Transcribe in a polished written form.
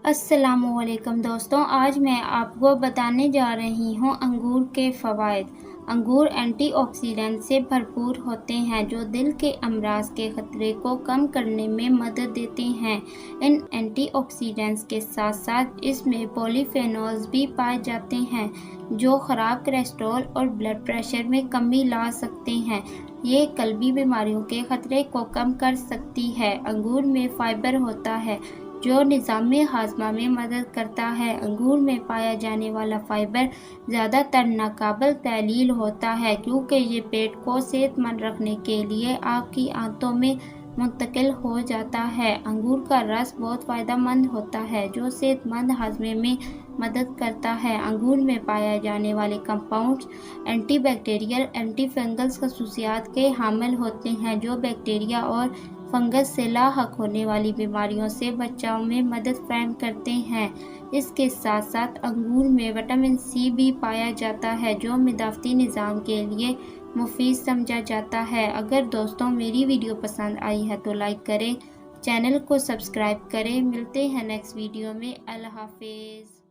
السلام علیکم دوستوں، آج میں آپ کو بتانے جا رہی ہوں انگور کے فوائد۔ انگور اینٹی آکسیڈنٹ سے بھرپور ہوتے ہیں جو دل کے امراض کے خطرے کو کم کرنے میں مدد دیتے ہیں۔ ان اینٹی آکسیڈنٹس کے ساتھ ساتھ اس میں پولی فینولز بھی پائے جاتے ہیں جو خراب کولیسٹرول اور بلڈ پریشر میں کمی لا سکتے ہیں۔ یہ قلبی بیماریوں کے خطرے کو کم کر سکتی ہے۔ انگور میں فائبر ہوتا ہے جو نظام ہاضمہ میں مدد کرتا ہے۔ انگور میں پایا جانے والا فائبر زیادہ تر ناقابل تحلیل ہوتا ہے کیونکہ یہ پیٹ کو صحت مند رکھنے کے لیے آپ کی آنتوں میں منتقل ہو جاتا ہے۔ انگور کا رس بہت فائدہ مند ہوتا ہے جو صحت مند ہاضمے میں مدد کرتا ہے۔ انگور میں پائے جانے والے compounds anti bacterial, anti fungal خصوصیات کے حامل ہوتے ہیں جو بیکٹیریا اور فنگس سے لاحق ہونے والی بیماریوں سے بچاؤ میں مدد فراہم کرتے ہیں۔ اس کے ساتھ ساتھ انگور میں وٹامن سی بھی پایا جاتا ہے جو مدافعتی نظام کے لیے مفید سمجھا جاتا ہے۔ اگر دوستوں میری ویڈیو پسند آئی ہے تو لائک کریں، چینل کو سبسکرائب کریں۔ ملتے ہیں نیکسٹ ویڈیو میں۔ اللہ حافظ۔